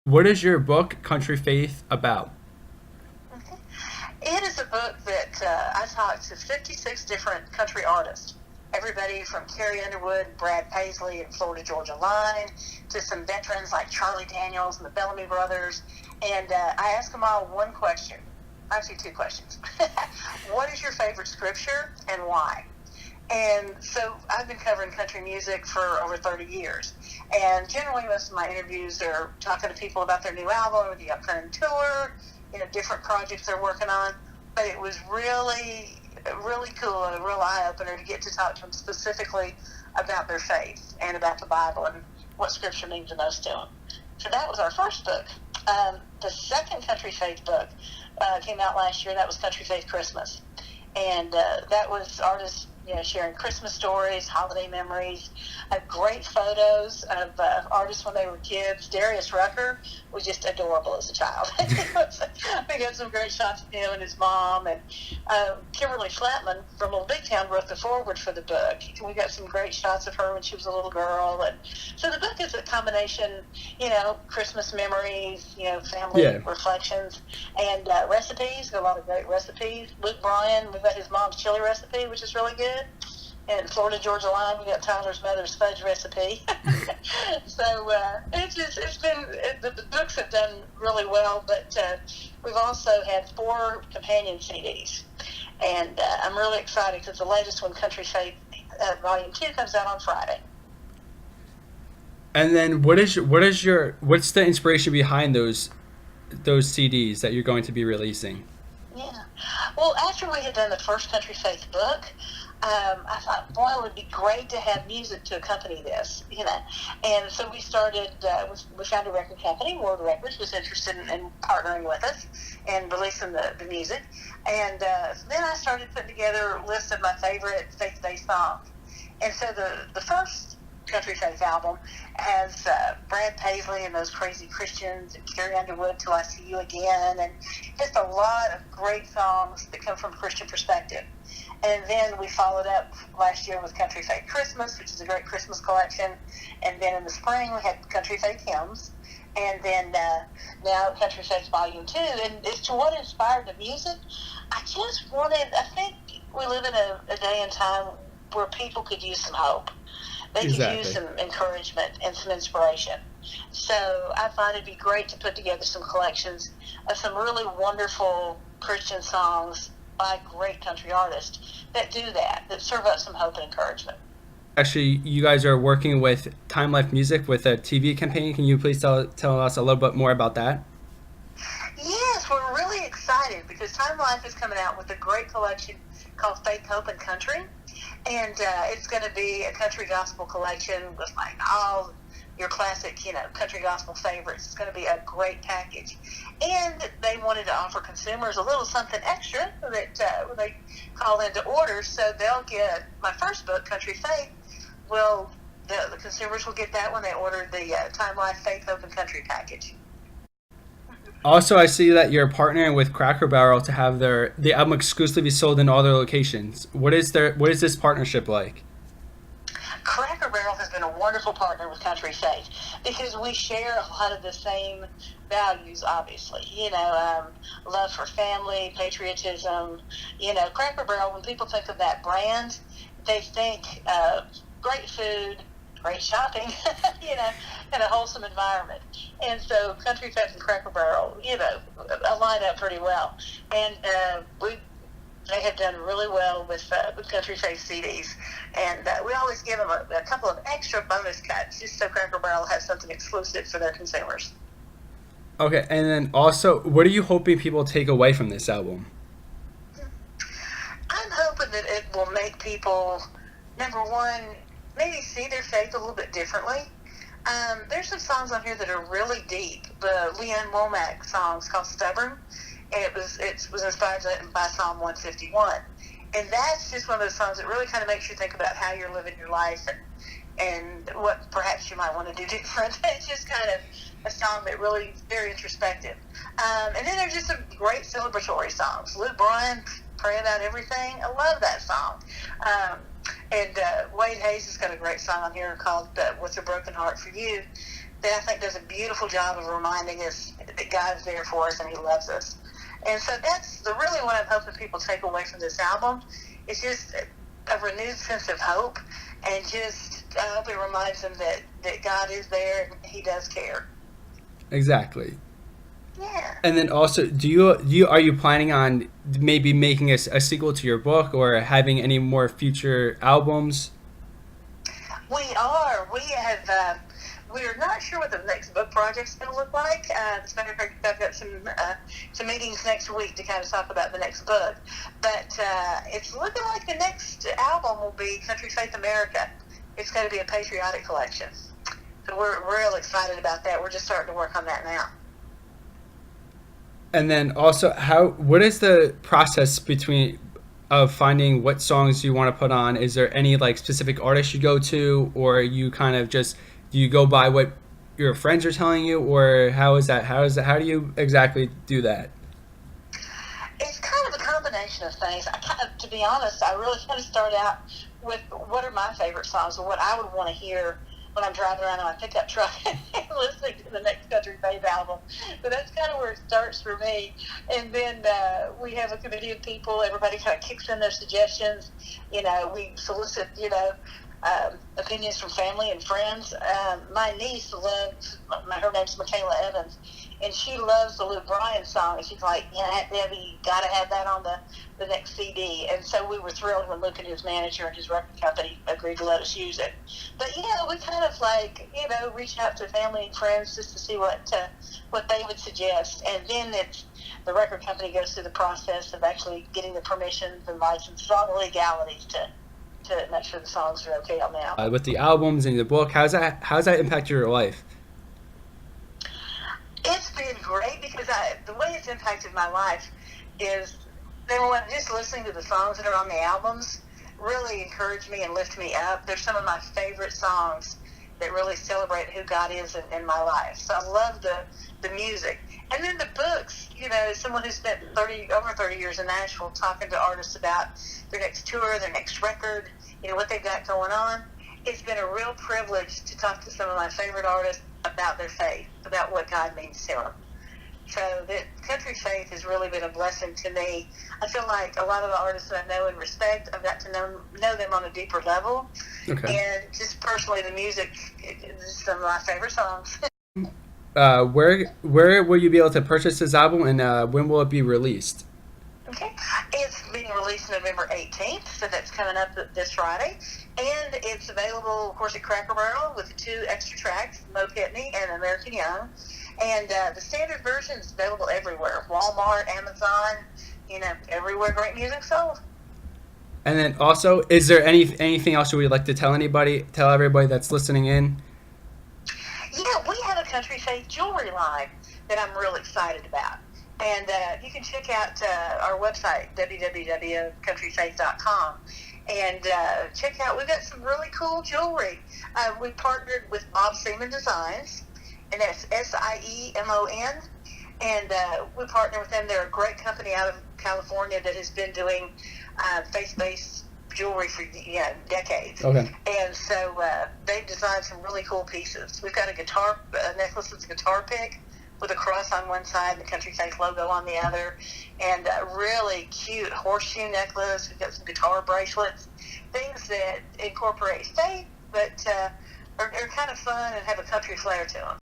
What is your book, Country Faith, about? Mhm. It is a book that I talked to 56 different country artists. Everybody from Carrie Underwood, Brad Paisley and Florida Georgia Line, to some veterans like Charlie Daniels and the Bellamy Brothers. And I asked them all one question, actually two questions. What is your favorite scripture and why? And so I've been covering country music for over 30 years. And generally, most of my interviews are talking to people about their new album or the upcoming tour, different projects they're working on. But it was really cool and a real eye opener to get to talk to them specifically about their faith and about the Bible and what Scripture means the most to them. So that was our first book. The second country faith book came out last year. That was Country Faith Christmas, and that was artists sharing Christmas stories, holiday memories, great photos of artists when they were kids. Darius Rucker was just adorable as a child. We got some great shots of him and his mom, and Kimberly Flatman from Little Big Town wrote the foreword for the book. We got some great shots of her when she was a little girl, and so the book is a combination, Christmas memories, family Yeah. reflections, and recipes. Got a lot of great recipes. Luke Bryan, we've got his mom's chili recipe, which is really good. And Florida Georgia Line, we got Tyler's mother's fudge recipe. So the books have done really well, but we've also had 4 companion CDs, and I'm really excited because the latest one, Country Faith Volume 2, comes out on Friday. And then what's the inspiration behind those CDs that you're going to be releasing? Yeah. Well, after we had done the first Country Faith book, I thought, boy, it would be great to have music to accompany this. And so we started, we found a record company, World Records, was interested in partnering with us and releasing the music. And then I started putting together a list of my favorite faith-based songs. And so the first Country Faith album has Brad Paisley and those Crazy Christians and Carrie Underwood, Till I See You Again, and just a lot of great songs that come from a Christian perspective. And then we followed up last year with Country Faith Christmas, which is a great Christmas collection. And then in the spring we had Country Faith Hymns. And then now Country Faith Volume 2. And as to what inspired the music, I think we live in a day and time where people could use some hope. They could use Exactly. some encouragement and some inspiration. So I thought it'd be great to put together some collections of some really wonderful Christian songs by great country artists that do that serve up some hope and encouragement. Actually, you guys are working with Time Life Music with a TV campaign. Can you please tell us a little bit more about that? Yes, we're really excited because Time Life is coming out with a great collection called Faith, Hope, and Country. And it's going to be a country gospel collection with like all your classic, country gospel favorites. It's going to be a great package. And they wanted to offer consumers a little something extra that when they call into order, so they'll get my first book, Country Faith. Will the consumers will get that when they order the Time Life Faith, Hope, and Country package. Also, I see that you're partnering with Cracker Barrel to have the album exclusively sold in all their locations. What is this partnership like? Cracker Barrel has been a wonderful partner with Country Faith because we share a lot of the same values, obviously. Love for family, patriotism. Cracker Barrel, when people think of that brand, they think great food, great shopping, and a wholesome environment. And so Country Faith and Cracker Barrel, line up pretty well. And they have done really well with Country Faith CDs, and we always give them a couple of extra bonus cuts just so Cracker Barrel has something exclusive for their consumers. Okay, and then also, what are you hoping people take away from this album? I'm hoping that it will make people, number one, maybe see their faith a little bit differently. There's some songs on here that are really deep. The Leanne Womack song is called "Stubborn," and it was inspired by Psalm 151. And that's just one of those songs that really kind of makes you think about how you're living your life and what perhaps you might want to do different. It's just kind of a song that really is very introspective. And then there's just some great celebratory songs. Luke Bryan, Pray About Everything. I love that song. And Wade Hayes has got a great song on here called What's a Broken Heart for You. that I think does a beautiful job of reminding us that God is there for us and He loves us. And so that's really what I'm hoping people take away from this album. It's just a renewed sense of hope, and just I hope it reminds them that God is there and He does care. Exactly. Yeah. And then also, are you planning on maybe making a sequel to your book or having any more future albums? We are. We have. We're not sure what the next book project's going to look like. As a matter of fact, I've got some meetings next week to kind of talk about the next book. But it's looking like the next album will be Country Faith America. It's going to be a patriotic collection. So we're real excited about that. We're just starting to work on that now. And then also, what is the process of finding what songs you want to put on? Is there any like specific artists you go to, or you kind of just do you go by what your friends are telling you, or how is that? How do you exactly do that? It's kind of a combination of things. To be honest, I really kind of start out with what are my favorite songs or what I would want to hear when I'm driving around in my pickup truck and listening to the next Country Faith album. So that's kind of where it starts for me. And then we have a committee of people. Everybody kind of kicks in their suggestions. We solicit, opinions from family and friends. My niece loves, her name's Michaela Evans, and she loves the Luke Bryan song. She's like, Debbie, you got to have that on the next CD. And so we were thrilled when Luke and his manager and his record company agreed to let us use it. But, we kind of reach out to family and friends just to see what they would suggest. And then the record company goes through the process of actually getting the permissions and licenses, all the legalities to make sure the songs are okay on the album. With the albums and the book, how's that impact your life? It's been great because the way it's impacted my life is, number one, just listening to the songs that are on the albums really encouraged me and lift me up. They're some of my favorite songs that really celebrate who God is in my life. So I love the music. And then the books, as someone who spent over 30 years in Nashville talking to artists about their next tour, their next record, what they've got going on, it's been a real privilege to talk to some of my favorite artists about their faith, about what God means to them. So that Country Faith has really been a blessing to me. I feel like a lot of the artists that I know and respect, I've got to know them on a deeper level. Okay. And just personally, the music is some of my favorite songs. Where will you be able to purchase this album, and when will it be released? Okay. It's being released November 18th, so that's coming up this Friday. And it's available, of course, at Cracker Barrel with the 2 extra tracks, Mo Pitney and American Young. And the standard version is available everywhere. Walmart, Amazon, everywhere great music's sold. And then also, is there anything else you would like to tell everybody that's listening in? Yeah, we have a Country Faith jewelry line that I'm real excited about. And you can check out our website, www.countryfaith.com, and check out, we've got some really cool jewelry. We partnered with Bob Seaman Designs, and that's Siemon. And we partner with them. They're a great company out of California that has been doing faith-based jewelry for decades. Okay. And so they've designed some really cool pieces. We've got a necklace that's a guitar pick with a cross on one side and the Country Faith logo on the other, and a really cute horseshoe necklace. We've got some guitar bracelets, things that incorporate faith but are kind of fun and have a country flair to them.